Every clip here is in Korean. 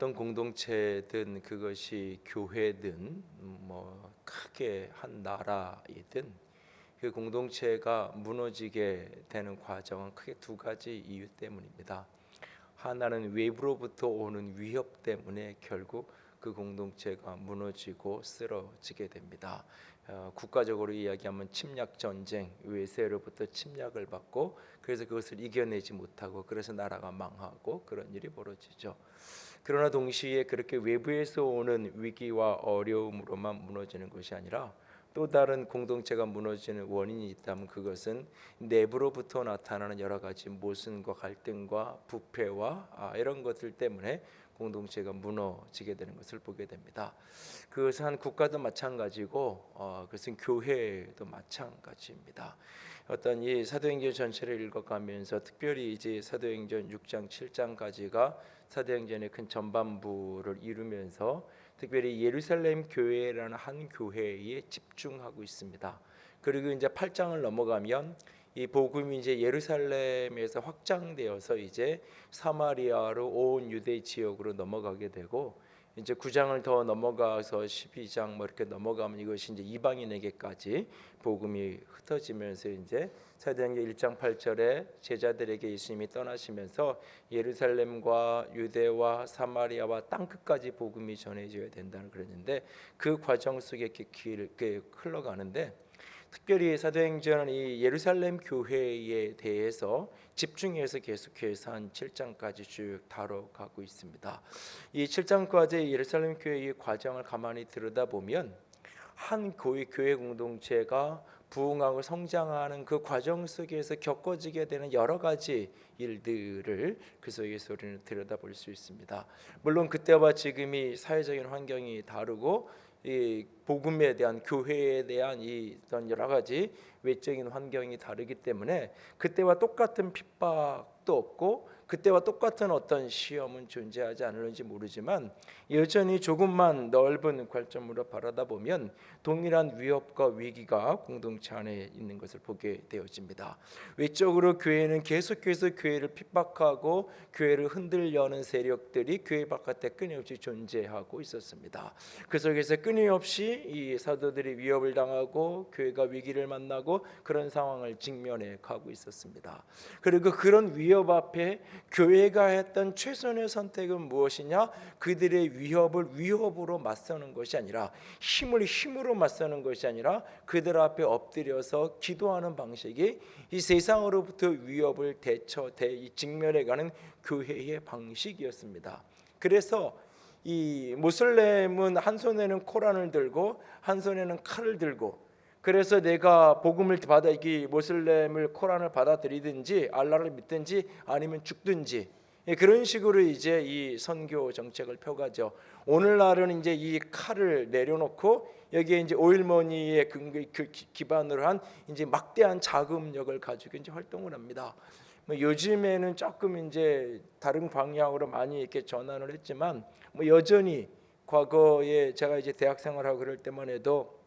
어떤 공동체든 그것이 교회든 뭐 크게 한 나라이든 그 공동체가 무너지게 되는 과정은 크게 두 가지 이유 때문입니다. 하나는 외부로부터 오는 위협 때문에 결국 그 공동체가 무너지고 쓰러지게 됩니다. 국가적으로 이야기하면 침략 전쟁, 외세로부터 침략을 받고 그래서 그것을 이겨내지 못하고 그래서 나라가 망하고 그런 일이 벌어지죠. 그러나 동시에 그렇게 외부에서 오는 위기와 어려움으로만 무너지는 것이 아니라 또 다른 공동체가 무너지는 원인이 있다면 그것은 내부로부터 나타나는 여러 가지 모순과 갈등과 부패와 이런 것들 때문에 공동체가 무너지게 되는 것을 보게 됩니다. 그것은 한 국가도 마찬가지고 그것은 교회도 마찬가지입니다. 어떤 이 사도행전 전체를 읽어가면서 특별히 이제 사도행전 6장 7장까지가 사도행전의 큰 전반부를 이루면서 특별히 예루살렘 교회라는 한 교회에 집중하고 있습니다. 그리고 이제 8장을 넘어가면 이 복음이 이제 예루살렘에서 확장되어서 이제 사마리아로 온 유대 지역으로 넘어가게 되고 이제 9장을 더 넘어가서 12장 뭐 이렇게 넘어가면 이것이 이제 이방인에게까지 복음이 흩어지면서 이제 사도행전 1장 8절에 제자들에게 예수님이 떠나시면서 예루살렘과 유대와 사마리아와 땅 끝까지 복음이 전해져야 된다는 그랬는데 그 과정 속에 이렇게 흘러가는데 특별히 사도행전은 이 예루살렘 교회에 대해서 집중해서 계속해서 한 7장까지 쭉 다뤄가고 있습니다. 이 7장까지 예루살렘 교회의 과정을 가만히 들여다보면 한 교회 공동체가 부흥하고 성장하는 그 과정 속에서 겪어지게 되는 여러 가지 일들을 그 속에서 우리는 들여다볼 수 있습니다. 물론 그때와 지금이 사회적인 환경이 다르고 이 복음에 대한 교회에 대한 이 어떤 여러 가지 외적인 환경이 다르기 때문에 그때와 똑같은 핍박도 없고 그때와 똑같은 어떤 시험은 존재하지 않을지 모르지만 여전히 조금만 넓은 관점으로 바라다 보면 동일한 위협과 위기가 공동체 안에 있는 것을 보게 되어집니다. 외적으로 교회는 계속해서 교회를 핍박하고 교회를 흔들려는 세력들이 교회 바깥에 끊임없이 존재하고 있었습니다. 그 속에서 끊임없이 이 사도들이 위협을 당하고 교회가 위기를 만나고 그런 상황을 직면해 가고 있었습니다. 그리고 그런 위협 앞에 교회가 했던 최선의 선택은 무엇이냐? 그들의 위협을 위협으로 맞서는 것이 아니라 힘을 힘으로 맞서는 것이 아니라 그들 앞에 엎드려서 기도하는 방식이 이 세상으로부터 위협을 직면해가는 교회의 방식이었습니다. 그래서 이 모슬렘은 한 손에는 코란을 들고 한 손에는 칼을 들고 그래서 내가 복음을 받아 이 모슬렘을 코란을 받아들이든지 알라를 믿든지 아니면 죽든지 그런 식으로 이제 이 선교 정책을 펴가죠. 오늘날은 이제 이 칼을 내려놓고 여기에 이제 오일머니의 기반으로 한 이제 막대한 자금력을 가지고 이제 활동을 합니다. 뭐 요즘에는 조금 이제 다른 방향으로 많이 이렇게 전환을 했지만 뭐 여전히 과거에 제가 이제 대학 생활하고 그럴 때만 해도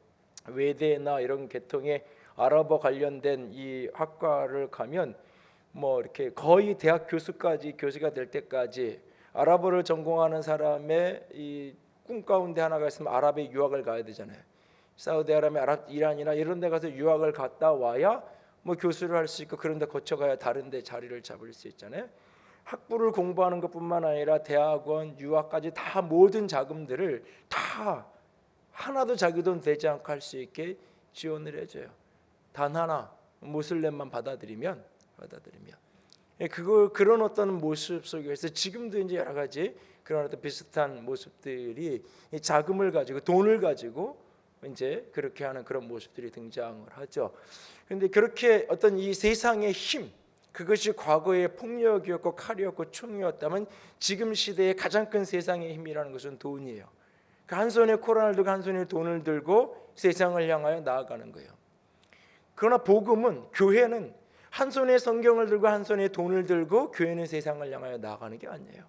외대나 이런 계통의 아랍어 관련된 이 학과를 가면 뭐 이렇게 거의 대학 교수가 될 때까지 아랍어를 전공하는 사람의 이 꿈 가운데 하나가 있으면 아랍에 유학을 가야 되잖아요. 사우디아라비아, 이란이나 이런 데 가서 유학을 갔다 와야 뭐 교수를 할 수 있고 그런 데 거쳐가야 다른 데 자리를 잡을 수 있잖아요. 학부를 공부하는 것뿐만 아니라 대학원, 유학까지 다 모든 자금들을 다 하나도 자기 돈 되지 않고 할 수 있게 지원을 해줘요. 단 하나 모슬렘만 받아들이면 그런 어떤 모습 속에서 지금도 이제 여러 가지 그런 어떤 비슷한 모습들이 자금을 가지고 돈을 가지고 이제 그렇게 하는 그런 모습들이 등장을 하죠. 그런데 그렇게 어떤 이 세상의 힘 그것이 과거의 폭력이었고 칼이었고 총이었다면 지금 시대의 가장 큰 세상의 힘이라는 것은 돈이에요. 한 손에 코란을 들고 한 손에 돈을 들고 세상을 향하여 나아가는 거예요. 그러나 복음은 교회는 한 손에 성경을 들고 한 손에 돈을 들고 교회는 세상을 향하여 나아가는 게 아니에요.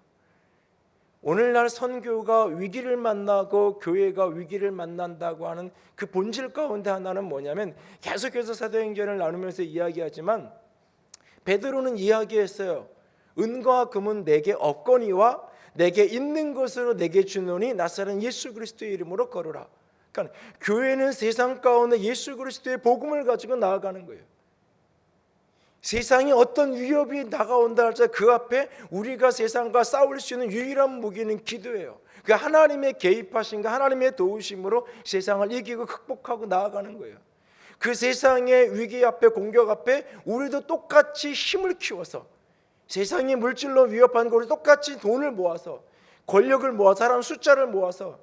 오늘날 선교가 위기를 만나고 교회가 위기를 만난다고 하는 그 본질 가운데 하나는 뭐냐면 계속해서 사도행전을 나누면서 이야기하지만 베드로는 이야기했어요. 은과 금은 내게 없거니와 내게 있는 것으로 내게 주노니 나사렛 예수 그리스도의 이름으로 걸으라. 그러니까 교회는 세상 가운데 예수 그리스도의 복음을 가지고 나아가는 거예요. 세상에 어떤 위협이 다가온다 할때 그 앞에 우리가 세상과 싸울 수 있는 유일한 무기는 기도예요. 그 하나님의 개입하심과 하나님의 도우심으로 세상을 이기고 극복하고 나아가는 거예요. 그 세상의 위기 앞에, 공격 앞에 우리도 똑같이 힘을 키워서, 세상이 물질로 위협하는 것을 똑같이 돈을 모아서, 권력을 모아서, 사람 숫자를 모아서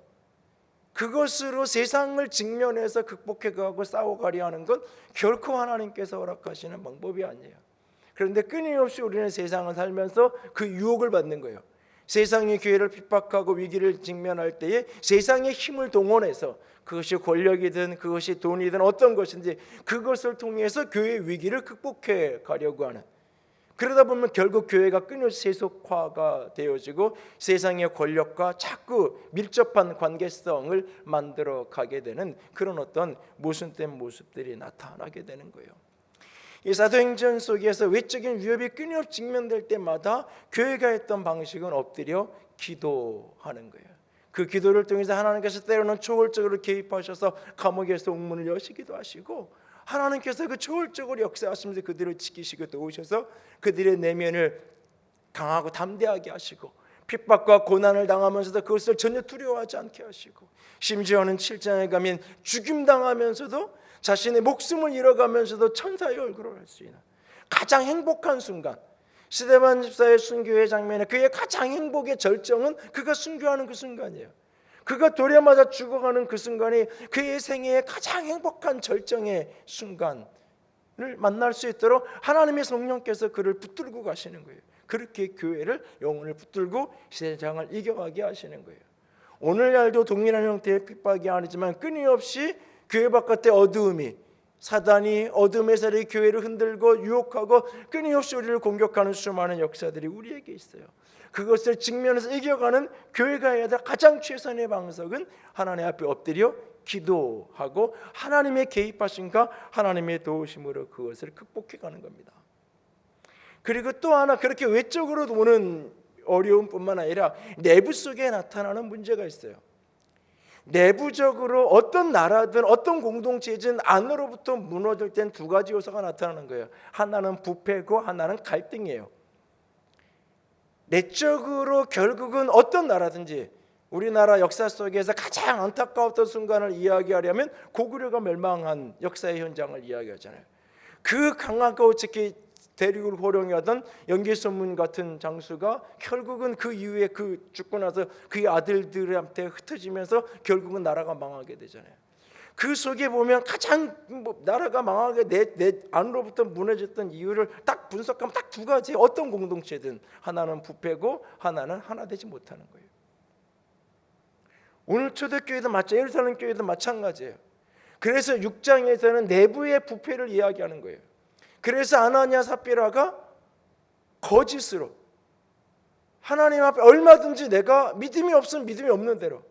그것으로 세상을 직면해서 극복해가고 싸워가려 하는 건 결코 하나님께서 허락하시는 방법이 아니에요. 그런데 끊임없이 우리는 세상을 살면서 그 유혹을 받는 거예요. 세상이 교회를 핍박하고 위기를 직면할 때에 세상의 힘을 동원해서, 그것이 권력이든 그것이 돈이든 어떤 것인지 그것을 통해서 교회의 위기를 극복해 가려고 하는, 그러다 보면 결국 교회가 끊임없이 세속화가 되어지고 세상의 권력과 자꾸 밀접한 관계성을 만들어 가게 되는 그런 어떤 모순된 모습들이 나타나게 되는 거예요. 이 사도행전 속에서 외적인 위협이 끊임없이 직면될 때마다 교회가 했던 방식은 엎드려 기도하는 거예요. 그 기도를 통해서 하나님께서 때로는 초월적으로 개입하셔서 감옥에서 옥문을 여시기도 하시고, 하나님께서 그 초월적으로 역사하시면서 그들을 지키시고 도우셔서 그들의 내면을 강하고 담대하게 하시고, 핍박과 고난을 당하면서도 그것을 전혀 두려워하지 않게 하시고, 심지어는 7장에 가면 죽임당하면서도 자신의 목숨을 잃어가면서도 천사의 얼굴을 할 수 있는 가장 행복한 순간, 스데반 집사의 순교의 장면에 그의 가장 행복의 절정은 그가 순교하는 그 순간이에요. 그가 돌에 맞아 죽어가는 그 순간이 그의 생애의 가장 행복한 절정의 순간을 만날 수 있도록 하나님의 성령께서 그를 붙들고 가시는 거예요. 그렇게 교회를, 영혼을 붙들고 세상을 이겨가게 하시는 거예요. 오늘날도 동일한 형태의 핍박이 아니지만 끊임없이 교회 바깥의 어두움이, 사단이 어둠의 세력이 교회를 흔들고 유혹하고 끊임없이 우리를 공격하는 수많은 역사들이 우리에게 있어요. 그것을 직면해서 이겨가는 교회가 해야 될 가장 최선의 방석은 하나님 앞에 엎드려 기도하고 하나님의 개입하심과 하나님의 도우심으로 그것을 극복해가는 겁니다. 그리고 또 하나, 그렇게 외적으로 오는 어려움뿐만 아니라 내부 속에 나타나는 문제가 있어요. 내부적으로 어떤 나라든 어떤 공동체든 안으로부터 무너질 땐 두 가지 요소가 나타나는 거예요. 하나는 부패고 하나는 갈등이에요. 내적으로 결국은 어떤 나라든지, 우리나라 역사 속에서 가장 안타까웠던 순간을 이야기하려면 고구려가 멸망한 역사의 현장을 이야기하잖아요. 그 강하고 특히 대륙을 호령하던 연개소문 같은 장수가 결국은 그 이후에 그 죽고 나서 그의 아들들한테 흩어지면서 결국은 나라가 망하게 되잖아요. 그 속에 보면 가장 나라가 망하게 내 안으로부터 무너졌던 이유를 딱 분석하면 딱 두 가지, 어떤 공동체든 하나는 부패고 하나는 하나 되지 못하는 거예요. 오늘 초대교회도 예루살렘 교회도 마찬가지예요. 그래서 6장에서는 내부의 부패를 이야기하는 거예요. 그래서 아나니아 삽비라가 거짓으로 하나님 앞에 얼마든지 내가 믿음이 없으면 믿음이 없는 대로,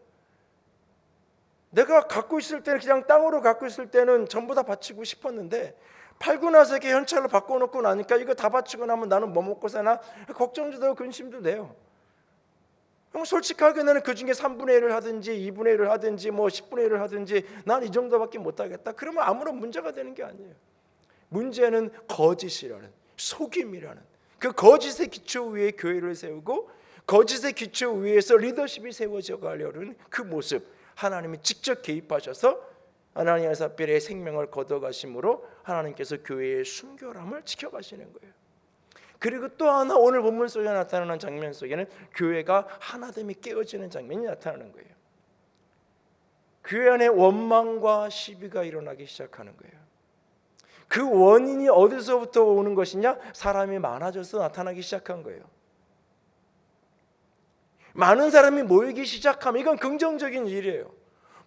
내가 갖고 있을 때는 그냥 땅으로 갖고 있을 때는 전부 다 바치고 싶었는데 팔고 나서 이렇게 현찰로 바꿔놓고 나니까 이거 다 바치고 나면 나는 뭐 먹고 사나 걱정도 되고 근심도 돼요. 솔직하게 나는 그 중에 3분의 1을 하든지 2분의 1을 하든지 뭐 10분의 1을 하든지 난 이 정도밖에 못하겠다. 그러면 아무런 문제가 되는 게 아니에요. 문제는 거짓이라는, 속임이라는 그 거짓의 기초 위에 교회를 세우고 거짓의 기초 위에서 리더십이 세워져 가려는 그 모습, 하나님이 직접 개입하셔서 아나니아 삽비라의 생명을 걷어가심으로 하나님께서 교회의 순결함을 지켜가시는 거예요. 그리고 또 하나, 오늘 본문 속에 나타나는 장면 속에는 교회가 하나됨이 깨어지는 장면이 나타나는 거예요. 교회 안에 원망과 시비가 일어나기 시작하는 거예요. 그 원인이 어디서부터 오는 것이냐? 사람이 많아져서 나타나기 시작한 거예요. 많은 사람이 모이기 시작하면 이건 긍정적인 일이에요.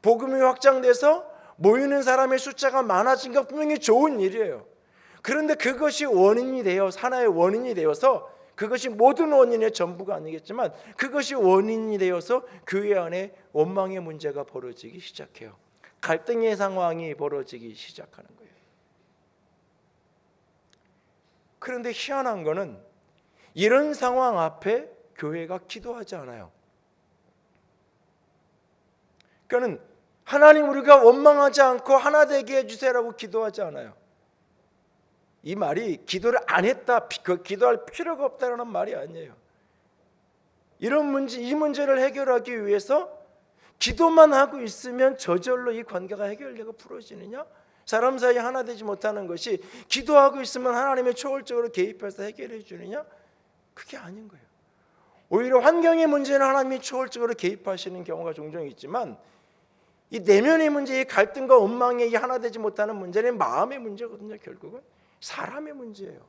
복음이 확장돼서 모이는 사람의 숫자가 많아진 것 분명히 좋은 일이에요. 그런데 그것이 원인이 되어, 하나의 원인이 되어서, 그것이 모든 원인의 전부가 아니겠지만 그것이 원인이 되어서 교회 안에 원망의 문제가 벌어지기 시작해요. 갈등의 상황이 벌어지기 시작하는 거예요. 그런데 희한한 거는 이런 상황 앞에 교회가 기도하지 않아요. 그러니까 하나님 우리가 원망하지 않고 하나 되게 해주세요라고 기도하지 않아요. 이 말이 기도를 안 했다, 기도할 필요가 없다라는 말이 아니에요. 이런 문제, 이 문제를 해결하기 위해서 기도만 하고 있으면 저절로 이 관계가 해결되고 풀어지느냐? 사람 사이 하나 되지 못하는 것이 기도하고 있으면 하나님이 초월적으로 개입해서 해결해 주느냐? 그게 아닌 거예요. 오히려 환경의 문제는 하나님이 초월적으로 개입하시는 경우가 종종 있지만 이 내면의 문제, 이 갈등과 원망이 하나 되지 못하는 문제는 마음의 문제거든요. 결국은 사람의 문제예요.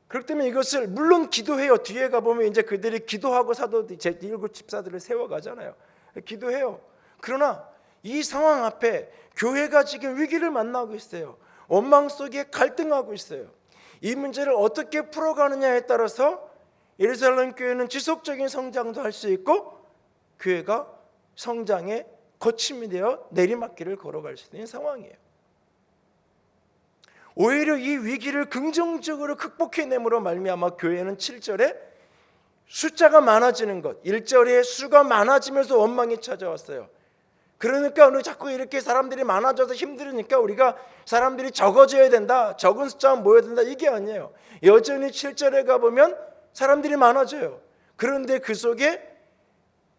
그렇기 때문에 이것을 물론 기도해요. 뒤에 가보면 이제 그들이 기도하고 사도 제1구 집사들을 세워가잖아요. 기도해요. 그러나 이 상황 앞에 교회가 지금 위기를 만나고 있어요. 원망 속에 갈등하고 있어요. 이 문제를 어떻게 풀어가느냐에 따라서 예루살렘 교회는 지속적인 성장도 할 수 있고 교회가 성장의 거침이 되어 내리막길을 걸어갈 수 있는 상황이에요. 오히려 이 위기를 긍정적으로 극복해냄으로 말미암아 교회는 7절에 숫자가 많아지는 것, 1절에 수가 많아지면서 원망이 찾아왔어요. 그러니까 우리 자꾸 이렇게 사람들이 많아져서 힘들으니까 우리가 사람들이 적어져야 된다, 적은 숫자만 모여야 된다, 이게 아니에요. 여전히 7절에 가보면 사람들이 많아져요. 그런데 그 속에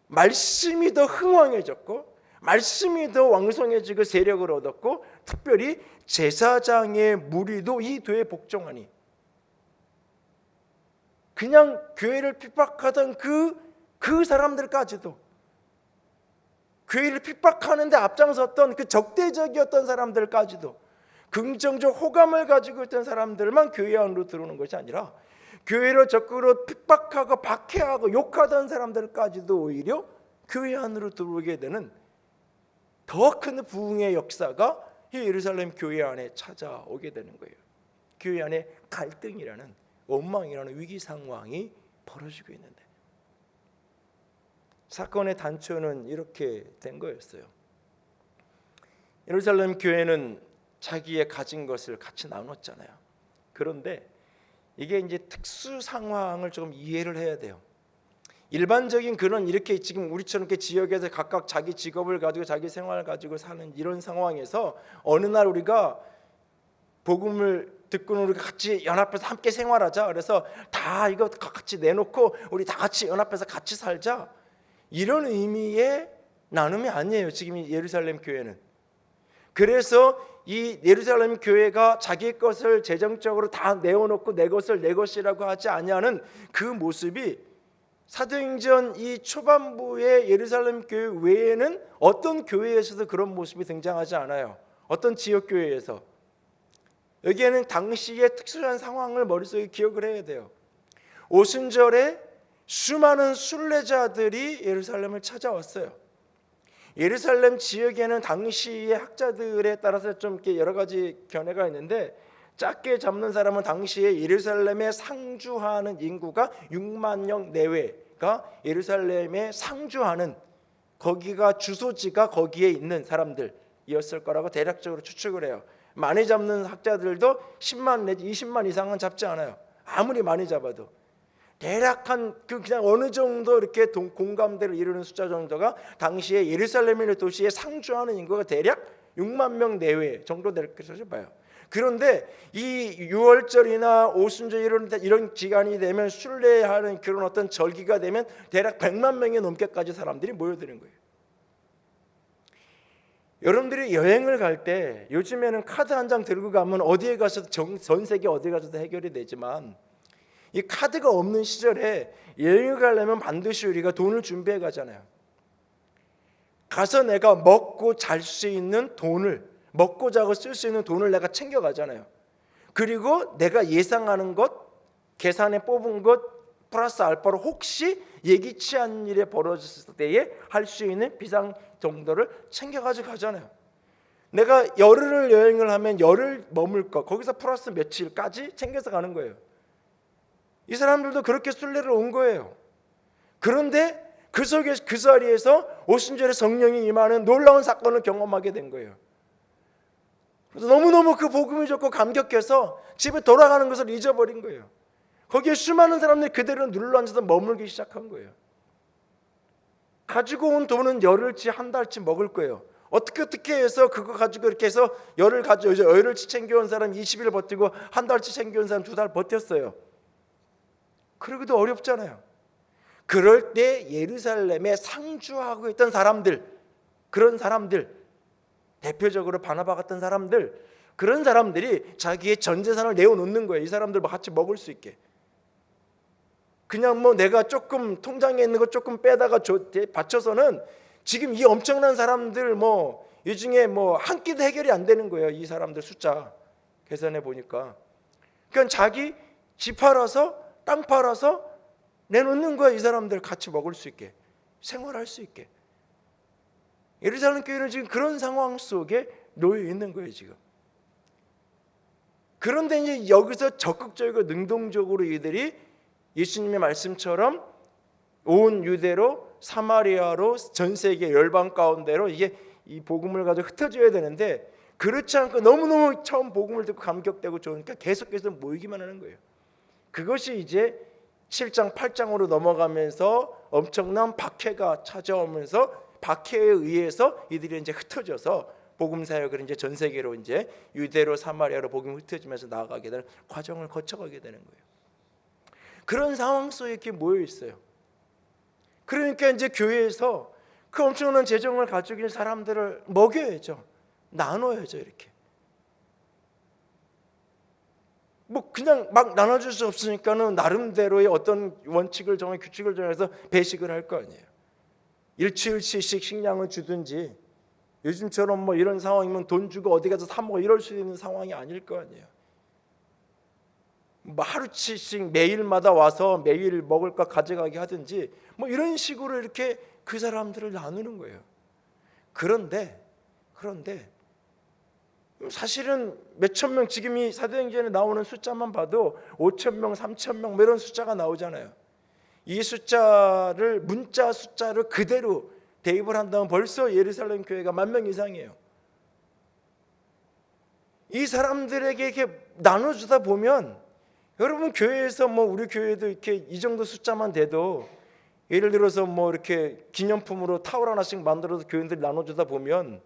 말씀이 더 흥왕해졌고 말씀이 더 왕성해지고 세력을 얻었고 특별히 제사장의 무리도 이 도에 복종하니 그냥 교회를 핍박하던 그 사람들까지도 교회를 핍박하는데 앞장섰던 그 적대적이었던 사람들까지도 긍정적 호감을 가지고 있던 사람들만 교회 안으로 들어오는 것이 아니라 교회를 적극으로 핍박하고 박해하고 욕하던 사람들까지도 오히려 교회 안으로 들어오게 되는 더 큰 부흥의 역사가 이 예루살렘 교회 안에 찾아오게 되는 거예요. 교회 안에 갈등이라는 원망이라는 위기 상황이 벌어지고 있는데 사건의 단초는 이렇게 된 거였어요. 예루살렘 교회는 자기의 가진 것을 같이 나눴잖아요. 그런데 이게 이제 특수 상황을 조금 이해를 해야 돼요. 일반적인 그런 이렇게 지금 우리처럼 이렇게 지역에서 각각 자기 직업을 가지고 자기 생활을 가지고 사는 이런 상황에서 어느 날 우리가 복음을 듣고는 우리가 같이 연합해서 함께 생활하자. 그래서 다 이거 같이 내놓고 우리 다 같이 연합해서 같이 살자. 이런 의미의 나눔이 아니에요. 지금 이 예루살렘 교회는. 그래서 이 예루살렘 교회가 자기 것을 재정적으로 다 내어놓고 내 것을 내 것이라고 하지 아니하는 그 모습이 사도행전 이 초반부의 예루살렘 교회 외에는 어떤 교회에서도 그런 모습이 등장하지 않아요. 어떤 지역 교회에서. 여기에는 당시의 특수한 상황을 머릿속에 기억을 해야 돼요. 오순절에 수많은 순례자들이 예루살렘을 찾아왔어요. 예루살렘 지역에는 당시의 학자들에 따라서 좀 이렇게 여러 가지 견해가 있는데 작게 잡는 사람은 당시에 예루살렘에 상주하는 인구가 6만 명 내외가 예루살렘에 상주하는 거기가 주소지가 거기에 있는 사람들이었을 거라고 대략적으로 추측을 해요. 많이 잡는 학자들도 10만 내지 20만 이상은 잡지 않아요. 아무리 많이 잡아도 대략 한 그냥 어느 정도 이렇게 공감대를 이루는 숫자 정도가 당시에 예루살렘이라는 도시에 상주하는 인구가 대략 6만 명 내외 정도 될 것으로 봐요. 그런데 이 6월절이나 오순절 이런 기간이 되면 순례하는 그런 어떤 절기가 되면 대략 100만 명이 넘게까지 사람들이 모여드는 거예요. 여러분들이 여행을 갈 때 요즘에는 카드 한 장 들고 가면 어디에 가서도 전 세계 어디에 가서도 해결이 되지만 이 카드가 없는 시절에 여행을 가려면 반드시 우리가 돈을 준비해 가잖아요. 가서 내가 먹고 잘 수 있는 돈을 먹고 자고 쓸 수 있는 돈을 내가 챙겨가잖아요. 그리고 내가 예상하는 것, 계산에 뽑은 것 플러스 알파로 혹시 예기치 않은 일에 벌어졌을 때에 할 수 있는 비상 정도를 챙겨가지고 가잖아요. 내가 열흘을 여행을 하면 열흘 머물 것 거기서 플러스 며칠까지 챙겨서 가는 거예요. 이 사람들도 그렇게 순례를 온 거예요. 그런데 그 속에 그 자리에서 오순절에 성령이 임하는 놀라운 사건을 경험하게 된 거예요. 그래서 너무너무 그 복음이 좋고 감격해서 집에 돌아가는 것을 잊어버린 거예요. 거기에 수많은 사람들이 그대로 눌러앉아서 머물기 시작한 거예요. 가지고 온 돈은 열흘치 한 달치 먹을 거예요. 어떻게 해서 그거 가지고 이렇게 해서 열흘치 챙겨온 사람 20일 버티고 한 달치 챙겨온 사람 2달 버텼어요. 그러기도 어렵잖아요. 그럴 때 예루살렘에 상주하고 있던 사람들, 그런 사람들, 대표적으로 바나바 같은 사람들, 그런 사람들이 자기의 전 재산을 내어놓는 거예요. 이 사람들 같이 먹을 수 있게. 그냥 뭐 내가 조금 통장에 있는 거 조금 빼다가 바쳐서는 지금 이 엄청난 사람들 뭐 이 중에 뭐 한 끼도 해결이 안 되는 거예요. 이 사람들 숫자 계산해 보니까. 그러니까 자기 집 팔아서 땅 팔아서 내놓는 거야. 이 사람들 같이 먹을 수 있게, 생활할 수 있게. 예루살렘 교회는 지금 그런 상황 속에 놓여 있는 거예요 지금. 그런데 이제 여기서 적극적이고 능동적으로 이들이 예수님의 말씀처럼 온 유대로 사마리아로 전 세계 열방 가운데로 이게 이 복음을 가지고 흩어져야 되는데 그렇지 않고 너무너무 처음 복음을 듣고 감격되고 좋으니까 계속해서 모이기만 하는 거예요. 그것이 이제 7장 8장으로 넘어가면서 엄청난 박해가 찾아오면서 박해에 의해서 이들이 이제 흩어져서 복음 사역을 이제 전 세계로 이제 유대로 사마리아로 복음이 흩어지면서 나아가게 되는 과정을 거쳐가게 되는 거예요. 그런 상황 속에 이렇게 모여 있어요. 그러니까 이제 교회에서 그 엄청난 재정을 가지고 있는 사람들을 먹여야죠. 나눠야죠. 이렇게. 뭐 그냥 막 나눠줄 수 없으니까는 나름대로의 어떤 원칙을 정해 규칙을 정해서 배식을 할 거 아니에요. 일주일치씩 식량을 주든지 요즘처럼 뭐 이런 상황이면 돈 주고 어디 가서 사 먹어 이럴 수 있는 상황이 아닐 거 아니에요. 뭐 하루치씩 매일마다 와서 매일 먹을 거 가져가게 하든지 뭐 이런 식으로 이렇게 그 사람들을 나누는 거예요. 그런데 사실은 몇천 명, 지금 이 사도행전에 나오는 숫자만 봐도 5천 명, 3천 명 이런 숫자가 나오잖아요. 이 숫자를 문자 숫자를 그대로 대입을 한다면 벌써 예루살렘 교회가 10,000명 이상이에요. 이 사람들에게 이렇게 나눠주다 보면 여러분 교회에서 뭐 우리 교회도 이렇게 이 정도 숫자만 돼도 예를 들어서 뭐 이렇게 기념품으로 타월 하나씩 만들어서 교인들 나눠주다 보면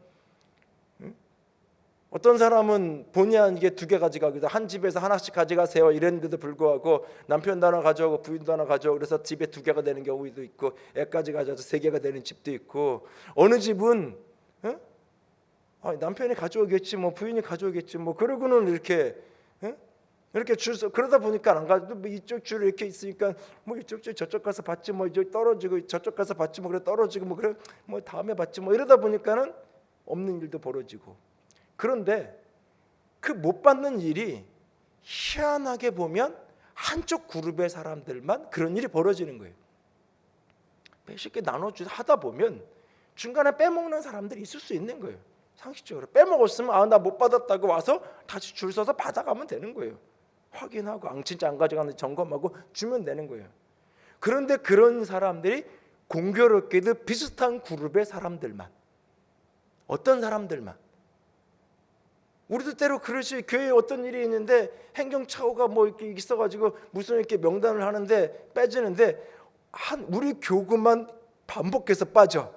어떤 사람은 본의 아니게 2개 가져가기도 한 집에서 하나씩 가져가세요 이랬는데도 불구하고 남편도 하나 가져오고 부인도 하나 가져오고 그래서 집에 2개가 되는 경우도 있고 애까지 가져와서 3개가 되는 집도 있고 어느 집은 남편이 가져오겠지 뭐 부인이 가져오겠지 뭐 그러고는 이렇게 줄 그러다 보니까 안 가도 뭐 이쪽 줄 이렇게 있으니까 뭐 이쪽 줄 저쪽 가서 받지 뭐 이쪽 떨어지고 저쪽 가서 받지 뭐 그래 떨어지고 뭐 그래 뭐 다음에 받지 뭐 이러다 보니까는 없는 일도 벌어지고 그런데 그 못 받는 일이 희한하게 보면 한쪽 그룹의 사람들만 그런 일이 벌어지는 거예요. 쉽게 나눠주다 하다 보면 중간에 빼먹는 사람들이 있을 수 있는 거예요. 상식적으로 빼먹었으면 나 못 받았다고 와서 다시 줄 서서 받아가면 되는 거예요. 확인하고 진짜 안 가져가는지 점검하고 주면 되는 거예요. 그런데 그런 사람들이 공교롭게도 비슷한 그룹의 사람들만 어떤 사람들만 우리도 때로 그렇지 교회에 어떤 일이 있는데 행정처가 뭐 이렇게 있어가지고 무슨 이렇게 명단을 하는데 빼지는데 우리 교구만 반복해서 빠져.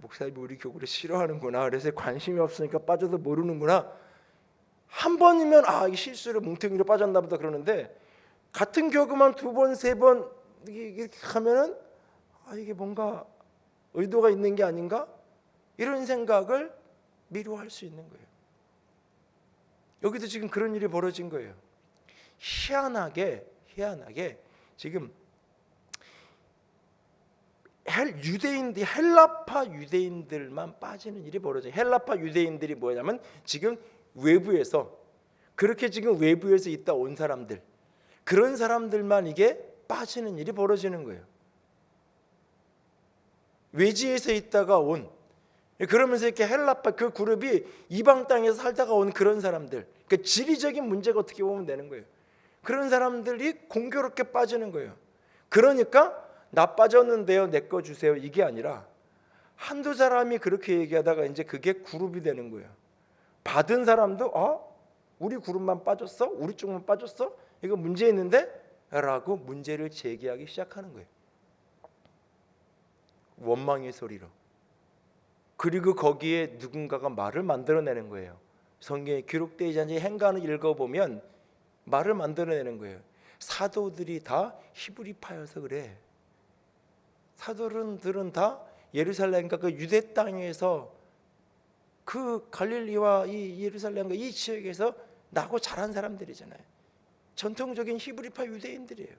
목사님이 우리 교구를 싫어하는구나. 그래서 관심이 없으니까 빠져도 모르는구나. 한 번이면 이 실수로 뭉텅이로 빠졌나 보다 그러는데 같은 교구만 2번, 3번 이렇게 하면은 이게 뭔가 의도가 있는 게 아닌가? 이런 생각을 미루할 수 있는 거예요. 여기도 지금 그런 일이 벌어진 거예요. 희한하게 지금 헬라파 유대인들만 빠지는 일이 벌어져요. 헬라파 유대인들이 뭐냐면 지금 외부에서 그렇게 지금 외부에서 있다 온 사람들 그런 사람들만 이게 빠지는 일이 벌어지는 거예요. 외지에서 있다가 온 그러면서 이렇게 헬라파 그 그룹이 이방 땅에서 살다가 온 그런 사람들 그러니까 지리적인 문제가 어떻게 보면 되는 거예요. 그런 사람들이 공교롭게 빠지는 거예요. 그러니까 나 빠졌는데요 내 거 주세요 이게 아니라 한두 사람이 그렇게 얘기하다가 이제 그게 그룹이 되는 거예요. 받은 사람도 우리 그룹만 빠졌어? 우리 쪽만 빠졌어? 이거 문제 있는데 라고 문제를 제기하기 시작하는 거예요. 원망의 소리로. 그리고 거기에 누군가가 말을 만들어내는 거예요. 성경에 기록되지 않은 행간을 읽어보면 말을 만들어내는 거예요. 사도들이 다 히브리파여서 그래. 사도들은 다 예루살렘과 그 유대 땅에서 그 갈릴리와 이 예루살렘과 이 지역에서 나고 자란 사람들이잖아요. 전통적인 히브리파 유대인들이에요.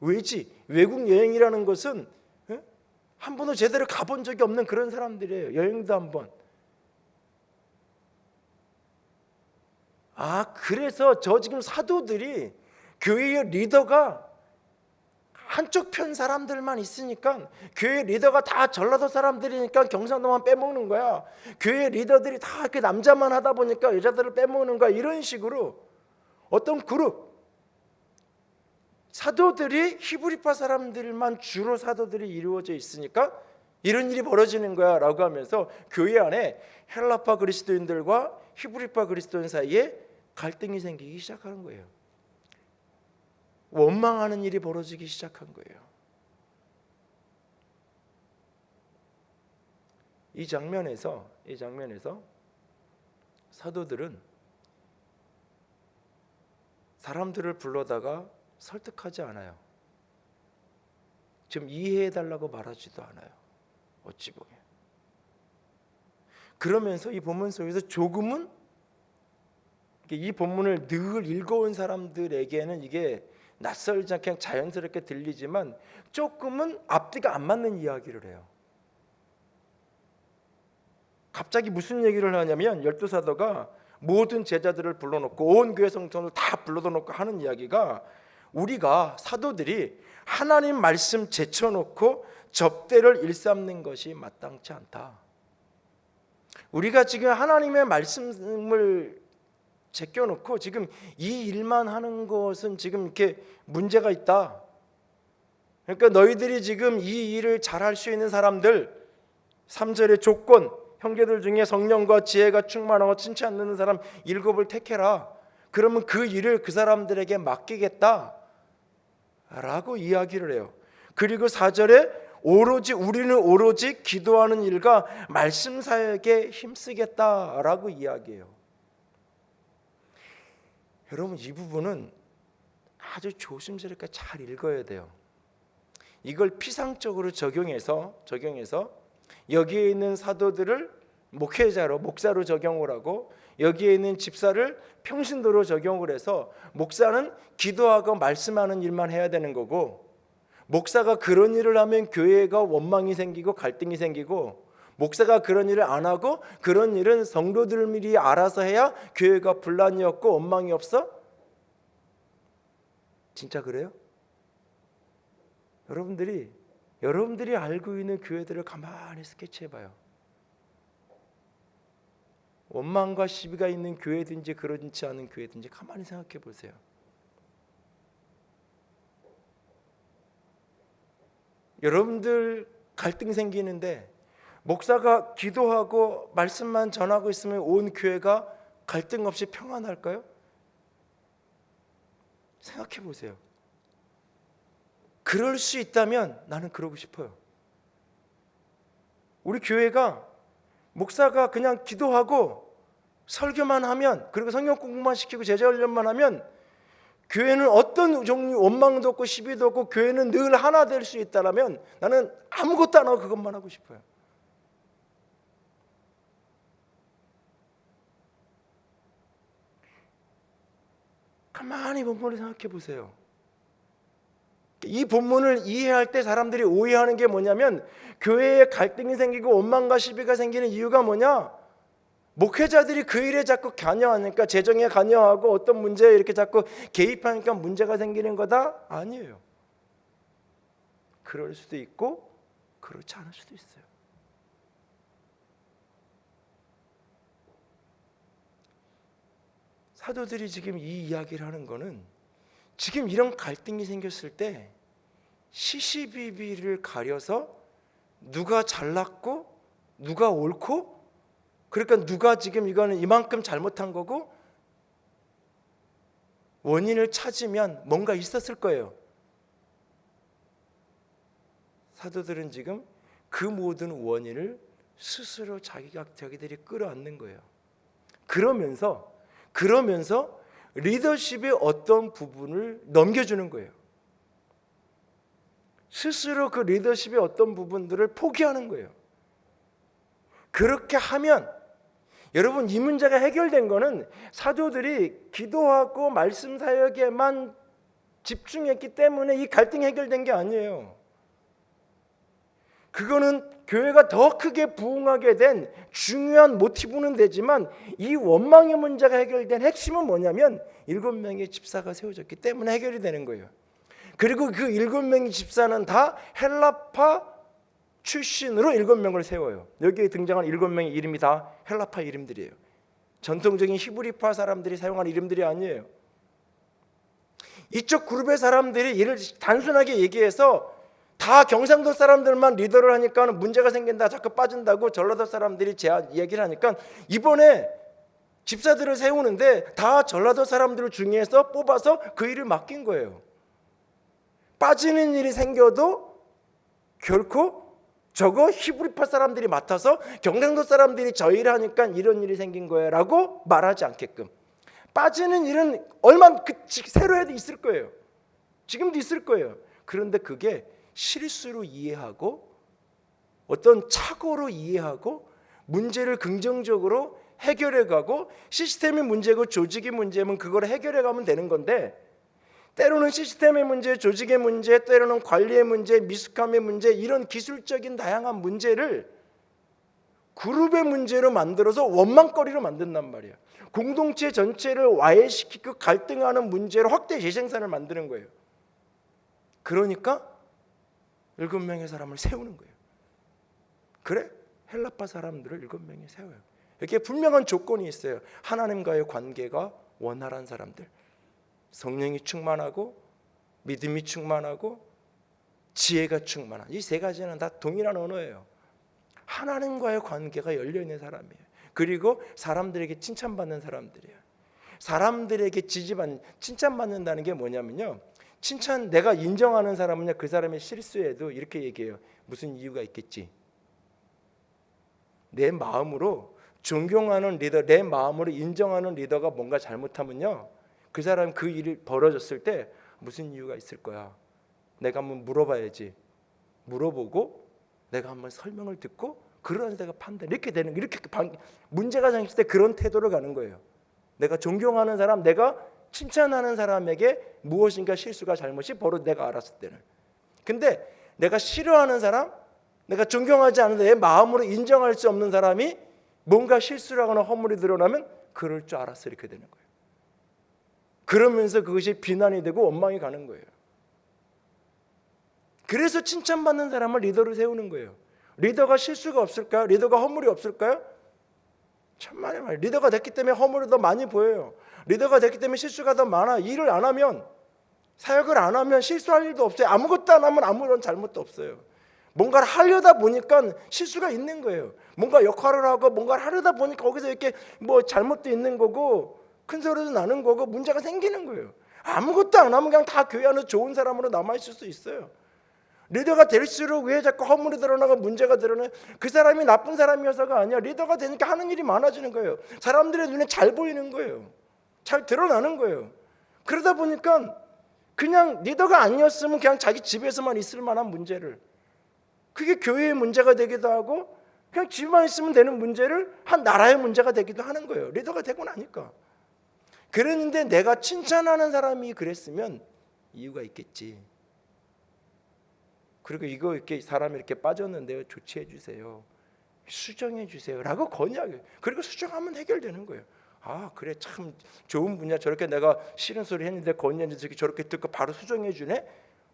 왜지? 외국 여행이라는 것은 한 번도 제대로 가본 적이 없는 그런 사람들이에요. 여행도 한 번. 그래서 저 지금 사도들이 교회의 리더가 한쪽 편 사람들만 있으니까, 교회 리더가 다 전라도 사람들이니까 경상도만 빼먹는 거야. 교회 리더들이 다 이렇게 남자만 하다 보니까 여자들을 빼먹는 거야. 이런 식으로 어떤 그룹, 사도들이 히브리파 사람들만 주로 사도들이 이루어져 있으니까 이런 일이 벌어지는 거야 라고 하면서 교회 안에 헬라파 그리스도인들과 히브리파 그리스도인 사이에 갈등이 생기기 시작하는 거예요. 원망하는 일이 벌어지기 시작한 거예요. 이 장면에서 사도들은 사람들을 불러다가 설득하지 않아요. 좀 이해해달라고 말하지도 않아요. 어찌 보면. 그러면서 이 본문 속에서 조금은, 이 본문을 늘 읽어온 사람들에게는 이게 낯설지 않게 그냥 자연스럽게 들리지만 조금은 앞뒤가 안 맞는 이야기를 해요. 갑자기 무슨 얘기를 하냐면, 열두 사도가 모든 제자들을 불러놓고 온 교회 성도를 다 불러놓고 하는 이야기가, 우리가 사도들이 하나님 말씀 제쳐놓고 접대를 일삼는 것이 마땅치 않다. 우리가 지금 하나님의 말씀을 제껴놓고 지금 이 일만 하는 것은 지금 이렇게 문제가 있다. 그러니까 너희들이 지금 이 일을 잘할 수 있는 사람들, 3절의 조건, 형제들 중에 성령과 지혜가 충만하고 친치 않는 사람 7을 택해라. 그러면 그 일을 그 사람들에게 맡기겠다 라고 이야기를 해요. 그리고 4절에 우리는 오로지 기도하는 일과 말씀 사역에 힘쓰겠다라고 이야기해요. 여러분, 이 부분은 아주 조심스럽게 잘 읽어야 돼요. 이걸 피상적으로 적용해서 여기에 있는 사도들을 목사로 적용을 하고, 여기에 있는 집사를 평신도로 적용을 해서 목사는 기도하고 말씀하는 일만 해야 되는 거고, 목사가 그런 일을 하면 교회가 원망이 생기고 갈등이 생기고, 목사가 그런 일을 안 하고 그런 일은 성도들 미리 알아서 해야 교회가 분란이 없고 원망이 없어? 진짜 그래요? 여러분들이 알고 있는 교회들을 가만히 스케치해봐요. 원망과 시비가 있는 교회든지 그렇지 않은 교회든지 가만히 생각해 보세요. 여러분들 갈등 생기는데 목사가 기도하고 말씀만 전하고 있으면 온 교회가 갈등 없이 평안할까요? 생각해 보세요. 그럴 수 있다면 나는 그러고 싶어요. 우리 교회가 목사가 그냥 기도하고 설교만 하면, 그리고 성경 공부만 시키고 제자 훈련만 하면 교회는 어떤 종류 원망도 없고 시비도 없고 교회는 늘 하나 될 수 있다라면 나는 아무것도 안 하고 그것만 하고 싶어요. 가만히 본문을 생각해 보세요. 이 본문을 이해할 때 사람들이 오해하는 게 뭐냐면, 교회에 갈등이 생기고 원망과 시비가 생기는 이유가 뭐냐? 목회자들이 그 일에 자꾸 관여하니까, 재정에 관여하고 어떤 문제에 이렇게 자꾸 개입하니까 문제가 생기는 거다? 아니에요. 그럴 수도 있고 그렇지 않을 수도 있어요. 사도들이 지금 이 이야기를 하는 거는, 지금 이런 갈등이 생겼을 때 시시비비를 가려서 누가 잘났고 누가 옳고, 그러니까 누가 지금 이거는 이만큼 잘못한 거고 원인을 찾으면 뭔가 있었을 거예요. 사도들은 지금 그 모든 원인을 스스로 자기들이 끌어안는 거예요. 그러면서 리더십의 어떤 부분을 넘겨주는 거예요. 스스로 그 리더십의 어떤 부분들을 포기하는 거예요. 그렇게 하면 여러분, 이 문제가 해결된 거는 사도들이 기도하고 말씀 사역에만 집중했기 때문에 이 갈등이 해결된 게 아니에요. 그거는 교회가 더 크게 부흥하게 된 중요한 모티브는 되지만 이 원망의 문제가 해결된 핵심은 뭐냐면 7명의 집사가 세워졌기 때문에 해결이 되는 거예요. 그리고 그 7명의 집사는 다 헬라파 출신으로 7명을 세워요. 여기에 등장한 7명의 이름이 다 헬라파 이름들이에요. 전통적인 히브리파 사람들이 사용하는 이름들이 아니에요. 이쪽 그룹의 사람들이 이를 단순하게 얘기해서 다 경상도 사람들만 리더를 하니까 문제가 생긴다, 자꾸 빠진다고 전라도 사람들이 얘기를 하니까 이번에 집사들을 세우는데 다 전라도 사람들을 중에서 뽑아서 그 일을 맡긴 거예요. 빠지는 일이 생겨도 결코 저거 히브리파 사람들이 맡아서 경상도 사람들이 저 일을 하니까 이런 일이 생긴 거예요 라고 말하지 않게끔, 빠지는 일은 얼마 세로에도 있을 거예요. 지금도 있을 거예요. 그런데 그게 실수로 이해하고 어떤 착오로 이해하고 문제를 긍정적으로 해결해가고, 시스템의 문제고 조직의 문제면 그걸 해결해가면 되는 건데, 때로는 시스템의 문제, 조직의 문제, 때로는 관리의 문제, 미숙함의 문제, 이런 기술적인 다양한 문제를 그룹의 문제로 만들어서 원망거리로 만든단 말이야. 공동체 전체를 와해시키고 갈등하는 문제로 확대 재생산을 만드는 거예요. 그러니까 7명의 사람을 세우는 거예요. 그래? 헬라파 사람들을 7명이 세워요. 이렇게 분명한 조건이 있어요. 하나님과의 관계가 원활한 사람들, 성령이 충만하고 믿음이 충만하고 지혜가 충만한, 이 세 가지는 다 동일한 언어예요. 하나님과의 관계가 열려있는 사람이에요. 그리고 사람들에게 칭찬받는 사람들이에요. 사람들에게 칭찬받는다는 게 뭐냐면요, 칭찬, 내가 인정하는 사람은요, 그 사람의 실수에도 이렇게 얘기해요. 무슨 이유가 있겠지. 내 마음으로 존경하는 리더, 내 마음으로 인정하는 리더가 뭔가 잘못하면요, 그 사람 그 일이 벌어졌을 때 무슨 이유가 있을 거야. 내가 한번 물어봐야지. 물어보고 내가 한번 설명을 듣고 그러면서 내가 판단, 이렇게 되는, 이렇게 문제가 생겼을 때 그런 태도를 가는 거예요. 내가 존경하는 사람, 내가 칭찬하는 사람에게 무엇인가 실수가 잘못이 벌어 내가 알았을 때는. 근데 내가 싫어하는 사람, 내가 존경하지 않는데 내 마음으로 인정할 수 없는 사람이 뭔가 실수를 하거나 허물이 드러나면 그럴 줄 알았어, 이렇게 되는 거예요. 그러면서 그것이 비난이 되고 원망이 가는 거예요. 그래서 칭찬받는 사람을 리더로 세우는 거예요. 리더가 실수가 없을까요? 리더가 허물이 없을까요? 천만의 말. 리더가 됐기 때문에 허물이 더 많이 보여요. 리더가 됐기 때문에 실수가 더 많아. 일을 안 하면, 사역을 안 하면 실수할 일도 없어요. 아무것도 안 하면 아무런 잘못도 없어요. 뭔가를 하려다 보니까 실수가 있는 거예요. 뭔가 역할을 하고 뭔가를 하려다 보니까 거기서 이렇게 뭐 잘못도 있는 거고 큰 소리도 나는 거고 문제가 생기는 거예요. 아무것도 안 하면 그냥 다 교회 안에 좋은 사람으로 남아있을 수 있어요. 리더가 될수록 왜 자꾸 허물이 드러나고 문제가 드러나요? 그 사람이 나쁜 사람이어서가 아니야. 리더가 되니까 하는 일이 많아지는 거예요. 사람들의 눈에 잘 보이는 거예요. 잘 드러나는 거예요. 그러다 보니까 그냥 리더가 아니었으면 그냥 자기 집에서만 있을 만한 문제를, 그게 교회의 문제가 되기도 하고 그냥 집에만 있으면 되는 문제를 한 나라의 문제가 되기도 하는 거예요. 리더가 되고 나니까. 그랬는데 내가 칭찬하는 사람이 그랬으면 이유가 있겠지. 그리고 이거 이렇게 사람이 이렇게 빠졌는데요, 조치해 주세요, 수정해 주세요라고 건의하게. 그리고 수정하면 해결되는 거예요. 아, 그래, 참 좋은 분야. 저렇게 내가 싫은 소리 했는데 건의했는데 저렇게 듣고 바로 수정해 주네.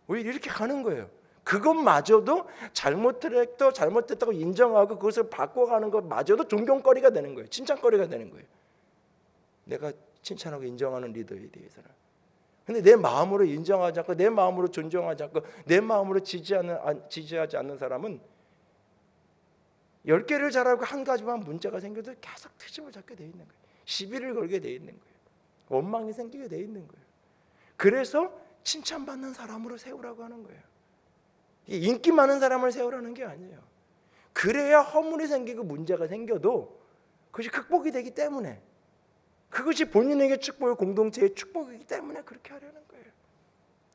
왜 이렇게 가는 거예요. 그것마저도 잘못됐다고 인정하고 그것을 바꿔가는 것마저도 존경거리가 되는 거예요. 칭찬거리가 되는 거예요. 내가 칭찬하고 인정하는 리더에 대해서는. 근데 내 마음으로 인정하지 않고 내 마음으로 존중하지 않고 내 마음으로 지지하지 않는 사람은 10개를 잘하고 한 가지만 문제가 생겨도 계속 트집을 잡게 돼 있는 거예요. 시비를 걸게 돼 있는 거예요. 원망이 생기게 돼 있는 거예요. 그래서 칭찬받는 사람으로 세우라고 하는 거예요. 인기 많은 사람을 세우라는 게 아니에요. 그래야 허물이 생기고 문제가 생겨도 그것이 극복이 되기 때문에, 그것이 본인에게 축복이고 공동체의 축복이기 때문에 그렇게 하려는 거예요.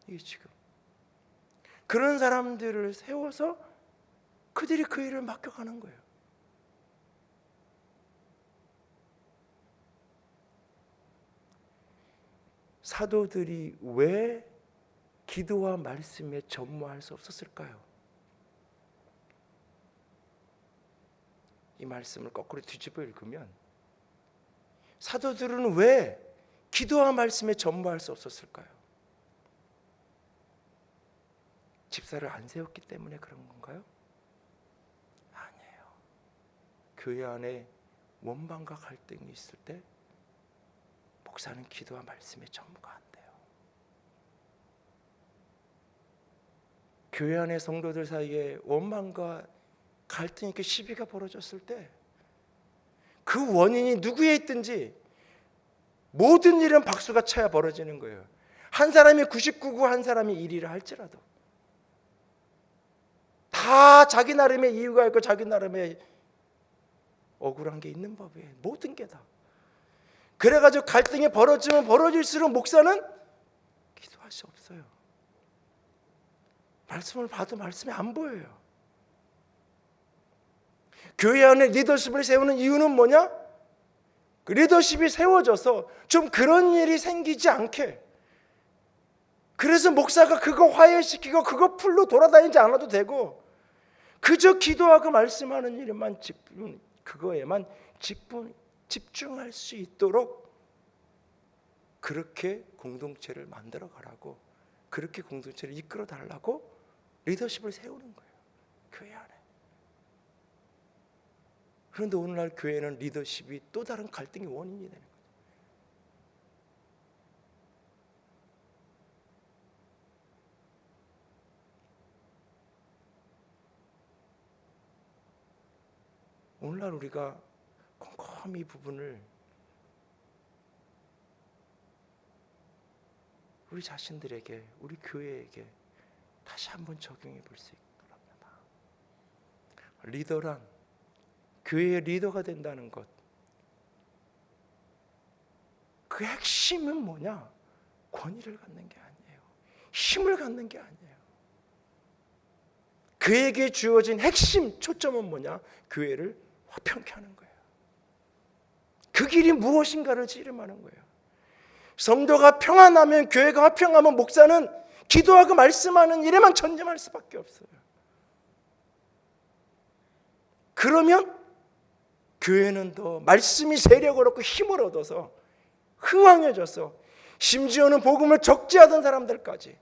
이게 지금 그런 사람들을 세워서 그들이 그 일을 맡겨가는 거예요. 사도들이 왜 기도와 말씀에 전무할 수 없었을까요? 이 말씀을 거꾸로 뒤집어 읽으면 사도들은 왜 기도와 말씀에 전무할 수 없었을까요? 집사를 안 세웠기 때문에 그런 건가요? 아니에요. 교회 안에 원망과 갈등이 있을 때 목사는 기도와 말씀에 전무가 안 돼요. 교회 안에 성도들 사이에 원망과 갈등이, 그 시비가 벌어졌을 때 그 원인이 누구에 있든지 모든 일은 박수가 쳐야 벌어지는 거예요. 한 사람이 99고 한 사람이 1이라 할지라도 다 자기 나름의 이유가 있고 자기 나름의 억울한 게 있는 법이에요. 모든 게 다. 그래가지고 갈등이 벌어지면 벌어질수록 목사는 기도할 수 없어요. 말씀을 봐도 말씀이 안 보여요. 교회 안에 리더십을 세우는 이유는 뭐냐? 그 리더십이 세워져서 좀 그런 일이 생기지 않게, 그래서 목사가 그거 화해시키고 그거 풀로 돌아다니지 않아도 되고 그저 기도하고 말씀하는 일에만 그거에만 집중할 수 있도록 그렇게 공동체를 만들어 가라고, 그렇게 공동체를 이끌어 달라고 리더십을 세우는 거예요, 교회 안에. 그런데 오늘날 교회는 리더십이 또 다른 갈등의 원인이 되는 거예요. 오늘날 우리가 꼼꼼히 이 부분을 우리 자신들에게, 우리 교회에게 다시 한번 적용해 볼 수 있을 겁니다. 리더란, 교회의 리더가 된다는 것, 그 핵심은 뭐냐? 권위를 갖는 게 아니에요. 힘을 갖는 게 아니에요. 그에게 주어진 핵심 초점은 뭐냐? 교회를 화평케 하는 거예요. 그 길이 무엇인가를 씨름하는 거예요. 성도가 평안하면, 교회가 화평하면 목사는 기도하고 말씀하는 일에만 전념할 수밖에 없어요. 그러면 교회는 더 말씀이 세력을 얻고 힘을 얻어서 흥왕해져서, 심지어는 복음을 적재하던 사람들까지,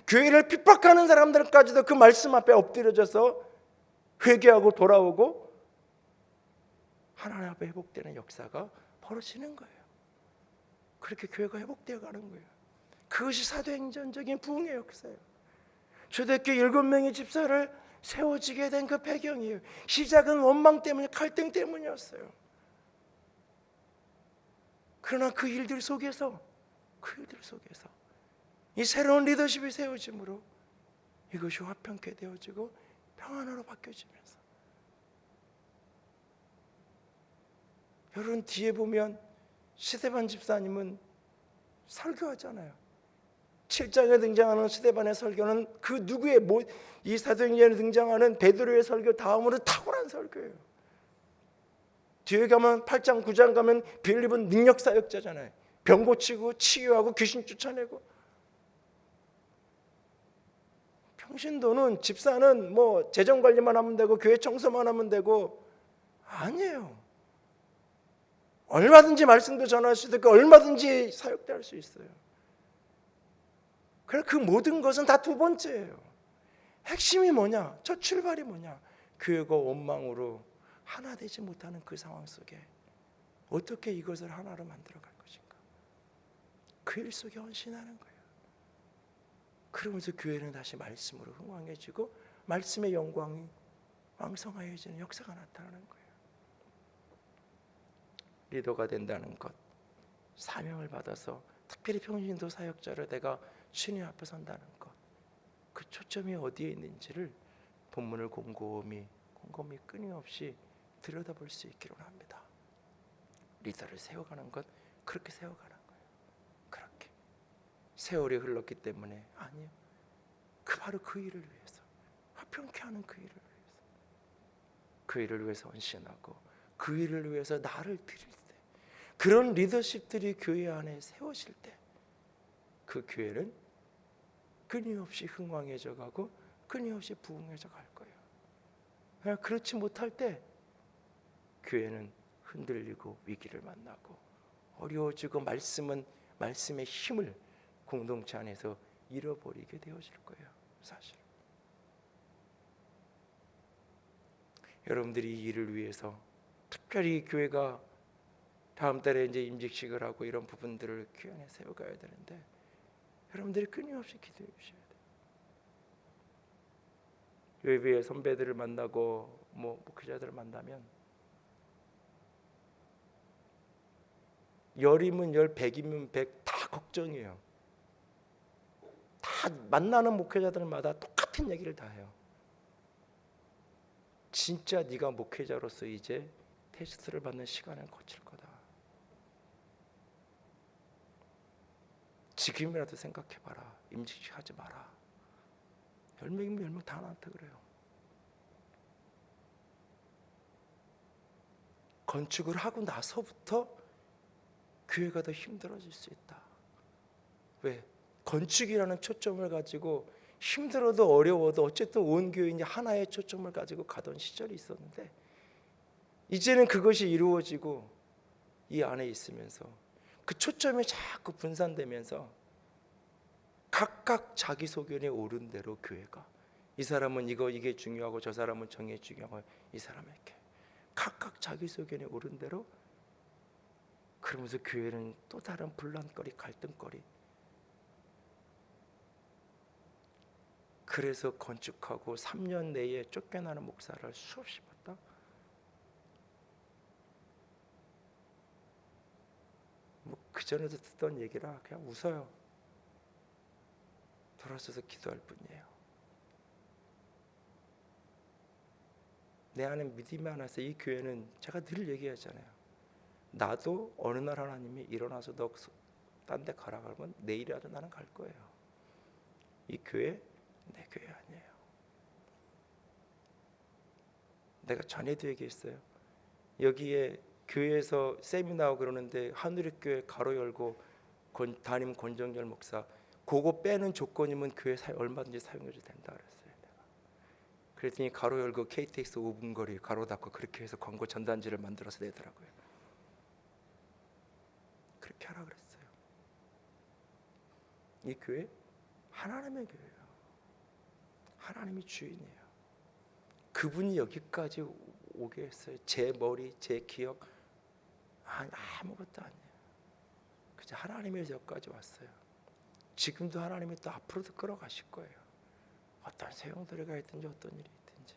교회를 핍박하는 사람들까지도 그 말씀 앞에 엎드려져서 회개하고 돌아오고 하나님 앞에 회복되는 역사가 벌어지는 거예요. 그렇게 교회가 회복되어 가는 거예요. 그것이 사도행전적인 부흥의 역사예요. 초대교회 7명의 집사를 세워지게 된 그 배경이에요. 시작은 원망 때문에, 갈등 때문이었어요. 그러나 그 일들 속에서 이 새로운 리더십이 세워짐으로 이것이 화평케 되어지고 평안으로 바뀌어지면서, 여러분 뒤에 보면 스데반 집사님은 설교하잖아요. 7장에 등장하는 스데반의 설교는 그 누구의 이 사도행전에 등장하는 베드로의 설교 다음으로 탁월한 설교예요. 뒤에 가면 8장 9장 가면 빌립은 능력 사역자잖아요. 병 고치고 치유하고 귀신 쫓아내고. 평신도는, 집사는 뭐 재정 관리만 하면 되고 교회 청소만 하면 되고, 아니에요. 얼마든지 말씀도 전할 수 있고 얼마든지 사역도 할 수 있어요. 그래서 그 모든 것은 다 두 번째예요. 핵심이 뭐냐? 첫 출발이 뭐냐? 교회가 원망으로 하나 되지 못하는 그 상황 속에 어떻게 이것을 하나로 만들어갈 것인가? 그 일 속에 헌신하는 거예요. 그러면서 교회는 다시 말씀으로 흥왕해지고 말씀의 영광이 왕성하여지는 역사가 나타나는 거예요. 리더가 된다는 것, 사명을 받아서 특별히 평신도 사역자로 내가 주님 앞에 선다는 것, 그 초점이 어디에 있는지를 본문을 곰곰이 끊임없이 들여다볼 수 있기를 합니다. 리더를 세워가는 것, 그렇게 세워가는 거예요. 그렇게 세월이 흘렀기 때문에 아니요. 바로 그 일을 위해서, 화평케 하는 그 일을 위해서, 그 일을 위해서 헌신하고 그 일을 위해서 나를 드릴 때, 그런 리더십들이 교회 안에 세워질 때 그 교회는 끊임없이 흥왕해져 가고 끊임없이 부흥해져 갈 거예요. 그렇지 못할 때 교회는 흔들리고 위기를 만나고 어려워지고 말씀의 힘을 공동체 안에서 잃어버리게 되어질 거예요. 사실 여러분들이 이 일을 위해서 특별히 교회가 다음 달에 이제 임직식을 하고 이런 부분들을 교회 안에 세워가야 되는데 여러분들이 끊임없이 기도해 주셔야 돼요. 예배의 선배들을 만나고 목회자들을 만나면 열이면 열, 백이면 백 다 걱정이에요. 다 만나는 목회자들마다 똑같은 얘기를 다 해요. 진짜 네가 목회자로서 이제 테스트를 받는 시간을 거칠 거다. 지금이라도 생각해봐라. 임직식 하지 마라. 10명이면 10명 다 나한테 그래요. 건축을 하고 나서부터 교회가 더 힘들어질 수 있다. 왜? 건축이라는 초점을 가지고 힘들어도 어려워도 어쨌든 온 교회 이제 하나의 초점을 가지고 가던 시절이 있었는데 이제는 그것이 이루어지고 이 안에 있으면서 그 초점이 자꾸 분산되면서 각각 자기 소견에 오른 대로 교회가 이 사람은 이게 중요하고 저 사람은 정의에 중요하고 이 사람에게 각각 자기 소견에 오른 대로 그러면서 교회는 또 다른 분란거리, 갈등거리. 그래서 건축하고 3년 내에 쫓겨나는 목사를 수없이 봤다. 그 전에도 듣던 얘기라 그냥 웃어요. 돌아서서 기도할 뿐이에요. 내 안에 믿음이 하나 있어요. 이 교회는 제가 늘 얘기하잖아요. 나도 어느 날 하나님이 일어나서 너 딴 데 가라 그러면 내일이라도 나는 갈 거예요. 이 교회 내 교회 아니에요. 내가 전에도 얘기했어요. 여기에 교회에서 세미나하고 그러는데 하늘의교회 가로 열고 담임 권정열 목사 그거 빼는 조건이면 교회 얼마든지 사용해도 된다 그랬어요. 내가. 그랬더니 가로 열고 KTX 5분 거리 가로 닫고 그렇게 해서 광고 전단지를 만들어서 내더라고요. 그렇게 하라 그랬어요. 이 교회 하나님의 교회예요. 하나님이 주인이에요. 그분이 여기까지 오게 했어요. 제 머리, 제 기억 아무것도 아니에요. 그저 하나님이 여기까지 왔어요. 지금도 하나님이 또 앞으로도 끌어가실 거예요. 어떤 소용돌이가 있든지 어떤 일이 있든지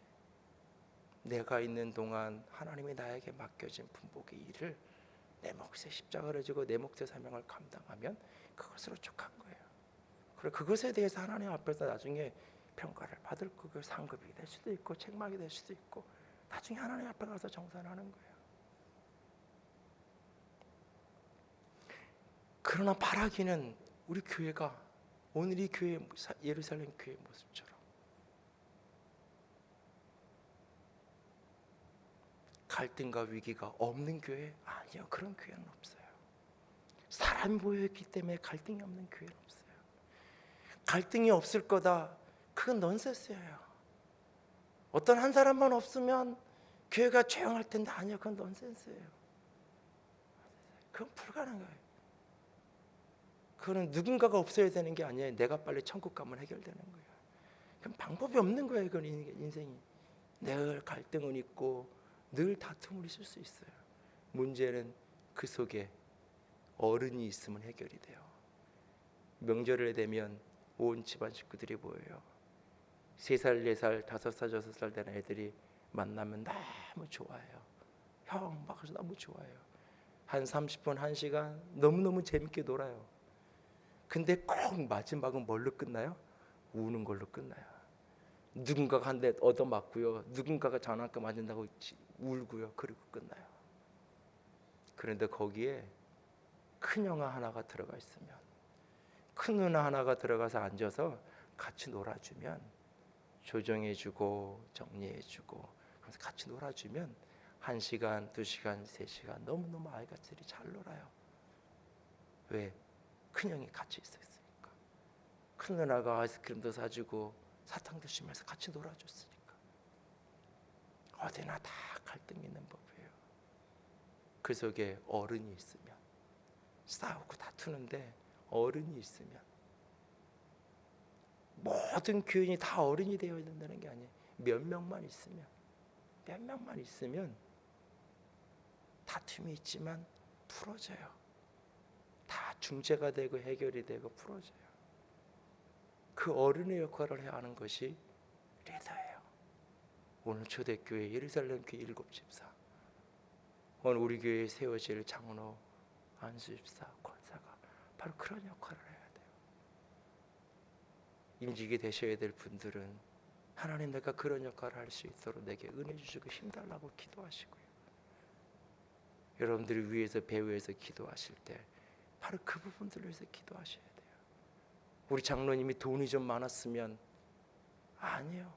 내가 있는 동안 하나님이 나에게 맡겨진 분복의 일을 내 몫에 십자가를 지고 내 몫의 사명을 감당하면 그것으로 족한 거예요. 그리고 그것에 대해서 하나님 앞에서 나중에 평가를 받을 그 상급이 될 수도 있고 책망이 될 수도 있고 나중에 하나님 앞에 가서 정산하는 거예요. 그러나 바라기는 우리 교회가 오늘 이 교회 예루살렘 교회 모습처럼 갈등과 위기가 없는 교회? 아니요. 그런 교회는 없어요. 사람이 모여있기 때문에 갈등이 없는 교회는 없어요. 갈등이 없을 거다. 그건 넌센스예요. 어떤 한 사람만 없으면 교회가 조용할 텐데 아니요. 그건 넌센스예요. 그건 불가능해요. 그거는 누군가가 없어야 되는 게 아니에요. 내가 빨리 천국 가면 해결되는 거예요. 그럼 방법이 없는 거예요. 그건 인생이. 늘 갈등은 있고 늘 다툼을 있을 수 있어요. 문제는 그 속에 어른이 있으면 해결이 돼요. 명절을 되면 온 집안 식구들이 모여요. 3살, 4살, 5살, 6살 된 애들이 만나면 너무 좋아해요. 형 막 너무 좋아해요. 한 30분, 1시간 너무너무 재밌게 놀아요. 근데 꼭 마지막은 뭘로 끝나요? 우는 걸로 끝나요. 누군가가 한 대 얻어맞고요, 누군가가 장난감 맞은다고 울고요, 그리고 끝나요. 그런데 거기에 큰 형아 하나가 들어가 있으면, 큰 누나 하나가 들어가서 앉아서 같이 놀아주면, 조정해주고 정리해주고, 그래서 같이 놀아주면 1시간, 2시간, 3시간 너무너무 아이가들이 잘 놀아요. 왜? 큰형이 같이 있었으니까. 큰 누나가 아이스크림도 사주고 사탕도 주면서 같이 놀아줬으니까. 어디나 다 갈등 있는 법이에요. 그 속에 어른이 있으면, 싸우고 다투는데 어른이 있으면, 모든 교인이 다 어른이 되어야 된다는 게 아니에요. 몇 명만 있으면 다툼이 있지만 풀어져요. 다 중재가 되고 해결이 되고 풀어져요. 그 어른의 역할을 해야 하는 것이 리더예요. 오늘 초대교회 예루살렘 교회 7집사, 오늘 우리 교회에 세워질 장로, 안수집사, 권사가 바로 그런 역할을 해야 돼요. 임직이 되셔야 될 분들은 하나님, 내가 그런 역할을 할 수 있도록 내게 은혜 주시고 힘달라고 기도하시고요. 여러분들이 위에서 배후에서 기도하실 때 바로 그 부분들을 위해서 기도하셔야 돼요. 우리 장로님이 돈이 좀 많았으면, 아니요.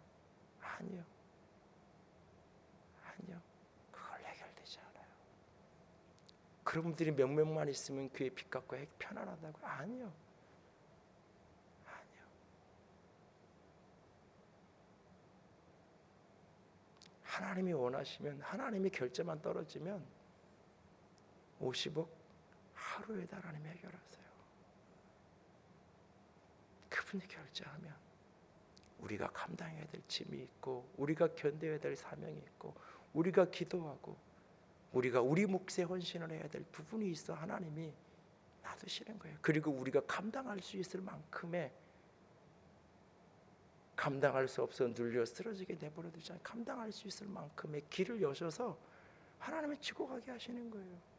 그걸 해결되지 않아요. 그런 분들이 몇 명만 있으면 교회 빚 갚고 편안하다고? 아니요. 하나님이 원하시면, 하나님이 결제만 떨어지면 50억 하루에 다 하나님 해결하세요. 그분이 결제하면 우리가 감당해야 될 짐이 있고, 우리가 견뎌야 될 사명이 있고, 우리가 기도하고 우리가 우리 몫에 헌신을 해야 될 부분이 있어 하나님이 놔두시는 거예요. 그리고 우리가 감당할 수 있을 만큼의, 감당할 수 없어 눌려 쓰러지게 내버려 두지 않고 감당할 수 있을 만큼의 길을 여셔서 하나님이 지고 가게 하시는 거예요.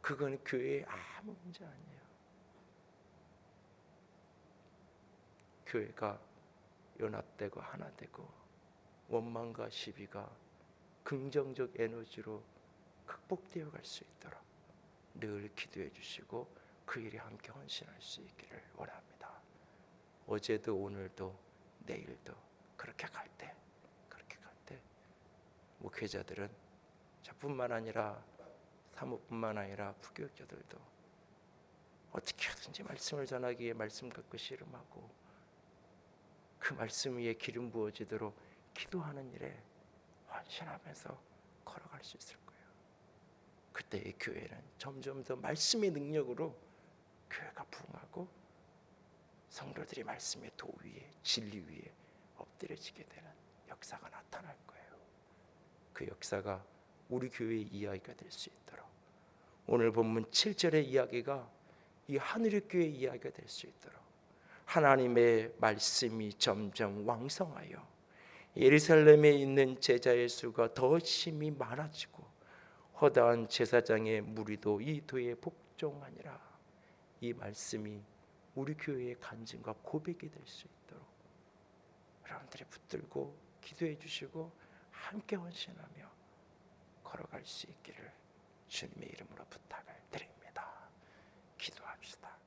그건 교회의 아무 문제 아니에요. 교회가 연합되고 하나 되고 원망과 시비가 긍정적 에너지로 극복되어 갈 수 있도록 늘 기도해 주시고 그 일에 함께 헌신할 수 있기를 원합니다. 어제도 오늘도 내일도 그렇게 갈 때 목회자들은 저뿐만 아니라 사모뿐만 아니라 부교육자들도 어떻게 하든지 말씀을 전하기 위해 말씀 갖고 씨름하고 그 말씀 위에 기름 부어지도록 기도하는 일에 헌신하면서 걸어갈 수 있을 거예요. 그때 이 교회는 점점 더 말씀의 능력으로 교회가 부흥하고 성도들이 말씀의 도 위에, 진리 위에 엎드려지게 되는 역사가 나타날 거예요. 그 역사가 우리 교회의 이야기가 될 수 있도록, 오늘 본문 7절의 이야기가 이 하늘의 교회의 이야기가 될 수 있도록 하나님의 말씀이 점점 왕성하여 예루살렘에 있는 제자의 수가 더 심히 많아지고 허다한 제사장의 무리도 이 도에 복종하니라. 이 말씀이 우리 교회의 간증과 고백이 될 수 있도록 여러분들이 붙들고 기도해 주시고 함께 헌신하며 걸어갈 수 있기를 주님의 이름으로 부탁을 드립니다. 기도합시다.